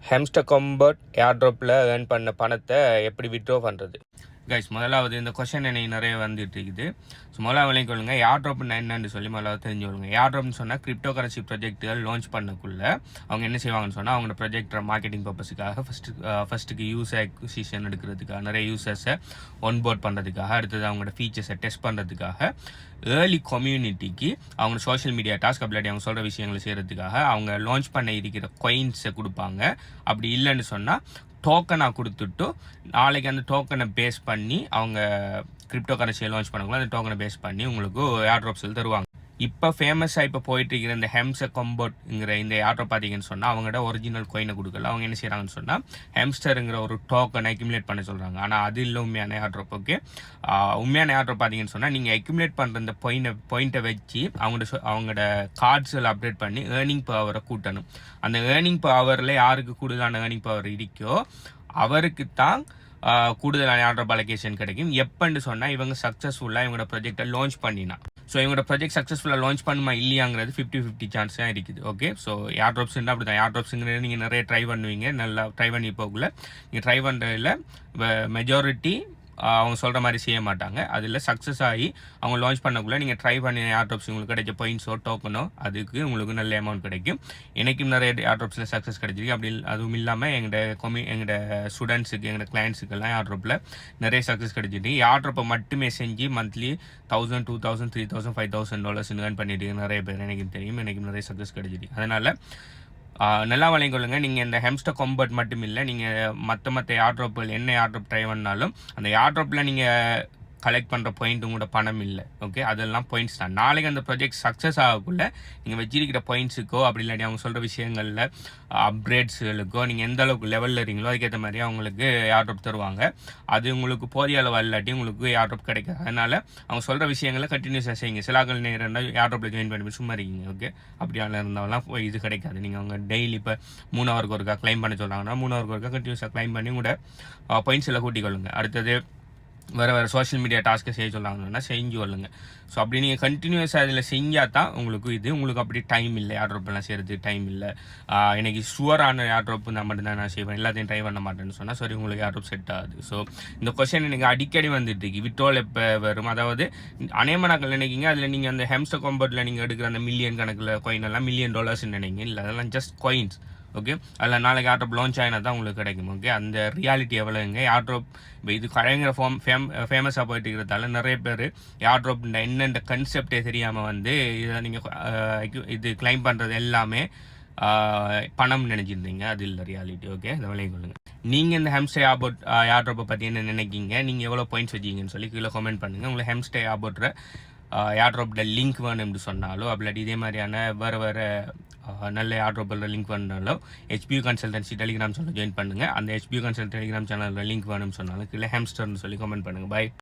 Hamster combat ஏர்ட்ராப்பில் earn பண்ண பணத்தை எப்படி வித்ட்ரா பண்ணுறது? கைஸ், முதலாவது இந்த கொஷன் எனக்கு நிறைய வந்துட்டு இருக்குது. ஸோ முதலாவது விலைக்கு கொள்ளுங்க, ஏர்ட்ராப்னா என்னன்னு சொல்லி முதலாவது தெரிஞ்சு கொள்ளுங்க. ஏர்ட்ராப்னு சொன்னால் கிரிப்டோ கரன்சி ப்ராஜெக்ட்டுகள் லான்ச் பண்ணக்குள்ள அவங்க என்ன செய்வாங்கன்னு சொன்னால் அவங்களோட ப்ராஜெக்ட் மார்க்கெட்டிங் பர்பஸுக்காக ஃபஸ்ட்டுக்கு யூசர் அக்விசிஷன் எடுக்கிறதுக்காக, நிறைய யூசர்ஸை ஒன்போர்ட் பண்ணுறதுக்காக, அடுத்தது அவங்களோட ஃபீச்சர்ஸை டெஸ்ட் பண்ணுறதுக்காக, ஏர்லி கம்யூனிட்டிக்கு அவங்க சோஷியல் மீடியா டாஸ்க் அப்படி அவங்க சொல்கிற விஷயங்களை செய்கிறதுக்காக அவங்க லான்ச் பண்ண இருக்கிற காயின்ஸை கொடுப்பாங்க. அப்படி இல்லைன்னு சொன்னால் டோக்கனாக கொடுத்துட்டு நாளைக்கு அந்த டோக்கனை பேஸ் பண்ணி அவங்க கிரிப்டோ கரன்சியை லான்ச் பண்ணக்குள்ள அந்த டோக்கனை பேஸ் பண்ணி உங்களுக்கு ஏர்ட்ராப்ஸில் தருவாங்க. இப்போ ஃபேமஸாக இப்போ போயிட்டு இருக்கிற இந்த ஹேம்ஸ்டர் காம்பட்ங்கிற இந்த ஏர்ட்ராப் பார்த்தீங்கன்னு சொன்னால் அவங்கள்ட ஒரிஜினல் கோயினை கொடுக்கல. அவங்க என்ன செய்கிறாங்கன்னு சொன்னால் ஹேம்ஸ்டருங்கிற ஒரு டோக்கனை அக்யூமுலேட் பண்ண சொல்கிறாங்க. ஆனால் அது இல்லை உண்மையான ஏர்ட்ராப். ஓகே, உண்மையான ஏர்ட்ராப் பார்த்தீங்கன்னு சொன்னால் நீங்கள் அக்யூமுலேட் பண்ணுற இந்த பாயிண்ட்டை வச்சு அவங்களோட கார்ட்ஸில் அப்டேட் பண்ணி ஏர்னிங் பவரை கூட்டணும். அந்த ஏர்னிங் பவரில் யாருக்கு கூடுதலான ஏர்னிங் பவர் இருக்கோ அவருக்கு தான் கூடுதலான ஏர்ட்ராப் அலோகேஷன் கிடைக்கும். எப்பன்னு சொன்னால் இவங்க சக்ஸஸ்ஃபுல்லாக இவங்களோட ப்ராஜெக்டை லான்ச் பண்ணினா. ஸோ இவங்களோட ப்ராஜெக்ட் சக்ஸஸ்ஃபுல்லாக லான்ச் பண்ணுமா இல்லையாங்கிறது 50-50 சான்ஸ் தான் இருக்குது. ஓகே, ஸோ ஏர்ட்ராப்ஸ்ன்னா அப்படி தான். ஏர்ட்ராப்ஸுங்கிறது நீங்கள் நிறைய ட்ரை பண்ணுவீங்க, நல்லா ட்ரை பண்ணி போகல. நீங்கள் ட்ரை பண்ணுறதுல மெஜாரிட்டி அவங்க சொல்கிற மாதிரி செய்ய மாட்டாங்க. அதில் சக்ஸஸ் ஆகி அவங்க லான்ச் பண்ணக்குள்ள நீங்கள் ட்ரை பண்ணி ஏர்ட்ராப்ஸ் உங்களுக்கு கிடைச்ச பாயிண்ட்ஸோ டோக்கனோ அதுக்கு உங்களுக்கு நல்ல அமௌண்ட் கிடைக்கும். எனக்கும் நிறைய ஏர்ட்ராப்ஸில் சக்ஸஸ் கிடைச்சிருக்கு. அப்படி அதுவும் இல்லாமல் எங்களோட ஸ்டூடெண்ட்ஸுக்கு, எங்களோட கிளைண்ட்ஸுக்கெல்லாம் ஏர்ட்ராப்பில் நிறைய சக்ஸஸ் கிடைச்சிருக்கு. ஏர்ட்ராப்பை மட்டுமே செஞ்சு மந்த்லி $1,000, $2,000, $3,000, $5,000 ஏர்ன் பண்ணிட்டு நிறைய பேர் எனக்கு தெரியும். எனக்கும் நிறைய சக்ஸஸ் கிடைச்சிருக்கு. அதனால் நல்லா வளைங்க கொள்ளுங்க. நீங்கள் இந்த ஹேம்ஸ்டர் காம்பட் மட்டும் இல்லை, நீங்கள் மற்ற ஏர்ட்ராப்புகள் என்ன ஏர்ட்ராப் ட்ரை பண்ணாலும் அந்த ஏர்ட்ராப்பில் நீங்கள் கலெக்ட் பண்ணுற பாயிண்ட் உங்களோட பணம் இல்லை. ஓகே, அதெல்லாம் பாயிண்ட்ஸ் தான். நாளைக்கு அந்த ப்ராஜெக்ட் சக்ஸஸ் ஆகக்குள்ள நீங்கள் வச்சிருக்கிற பாயிண்ட்ஸுக்கோ அப்படி இல்லாட்டி அவங்க சொல்கிற விஷயங்களில் அப்கிரேட்ஸுகளுக்கோ நீங்கள் எந்த அளவுக்கு லெவலில் இருக்கீங்களோ அதுக்கேற்ற மாதிரி அவங்களுக்கு ஏர்ட்ராப் தருவாங்க. அது உங்களுக்கு போதிய அளவு இல்லாட்டி உங்களுக்கு ஏர்ட்ராப் கிடைக்காது. அதனால் அவங்க சொல்கிற விஷயங்களை கண்டினியூஸாக செய்யுங்க. சிலாக்கள் நேரம் ஏர்ட்ராப்பில் ஜாயின் பண்ணி சும்மா இருக்கீங்க. ஓகே, அப்படியால இருந்தாலும் இது கிடைக்காது. நீங்கள் அவங்க டெய்லி இப்போ 3 ஹவருக்கு ஒருக்கா கிளைம் பண்ண சொல்கிறாங்கன்னா 3 ஹவருக்கு ஒருக்கா கண்டினியூஸாக கிளைம் பண்ணி உங்களோட பாயிண்ட்ஸ் எல்லாம் கூட்டிக் கொள்ளுங்க. அடுத்தது வேறு சோஷியல் மீடியா டாஸ்க்கை செய்ய சொல்லாங்கன்னா செஞ்சு கொள்ளுங்க. ஸோ அப்படி நீங்கள் கண்டினியூஸாக அதில் செஞ்சால் தான் உங்களுக்கு அப்படி டைம் இல்லை, ஏர்ட்ராப்லாம் செய்கிறது டைம் இல்லை. எனக்கு ஷுவரான ஏர்ட்ராப் நான் மட்டும்தான் நான் செய்வேன், எல்லாத்தையும் ட்ரை பண்ண மாட்டேன்னு சொன்னால் சரி உங்களுக்கு ஏர்ட்ராப் செட் ஆகுது. ஸோ இந்த கொஸ்டின் எனக்கு அடிக்கடி வந்துட்டு இருக்கு, விட்ரோல் எப்போ வரும்? அதாவது அநேகமானாக்கள் நினைக்கிங்க அதில் நீங்கள் அந்த ஹேம்ஸ்டர் காம்பட்டில் நீங்கள் எடுக்கிற அந்த மில்லியன் கணக்கில் காயின் எல்லாம் $1 million நினைங்க. இல்லை, அதெல்லாம் ஜஸ்ட் காயின்ஸ். ஓகே, அதில் நாளைக்கு ஏர்ட்ராப் லான்ச் ஆகினா தான் உங்களுக்கு கிடைக்கும். ஓகே, அந்த ரியாலிட்டி எவ்வளோங்க ஏர்ட்ராப் இப்போ இது கடைங்கிற ஃபேமஸாக போயிட்டு இருக்கிறதால நிறைய பேர் ஏர்ட்ராப் என்னென்ன கன்செப்டே தெரியாமல் வந்து இதை நீங்கள் இது கிளைம் பண்ணுறது எல்லாமே பணம் நினைச்சிருந்தீங்க. அது இல்லை ரியாலிட்டி. ஓகே, அதை விளைய கொள்ளுங்க. நீங்கள் இந்த ஹேம்ஸ்டர் ஏர்ட்ராப்பை பற்றி என்ன நினைக்கிங்க, நீங்கள் எவ்வளோ பாயிண்ட்ஸ் வச்சிங்கன்னு சொல்லி கீழே கமெண்ட் பண்ணுங்கள். உங்களுக்கு ஹேம்ஸ்டர் ஏர்ட்ராப்போட ஏர்ட்ராப்போட லிங்க் வேணும்னு சொன்னாலோ அப்படி இதே மாதிரியான வேறு நல்ல ஏர்ட்ராப்போட லிங்க் வேணுனாலும் HBU consultancy Telegram channel join பண்ணுங்கள். அந்த HBU கன்சல்டன்சி டெலிகிராம் சேனலில் லிங்க் வேணும்னு சொன்னாலும் கீழே ஹேம்ஸ்டர்னு சொல்லி கமெண்ட் பண்ணுங்கள். பை.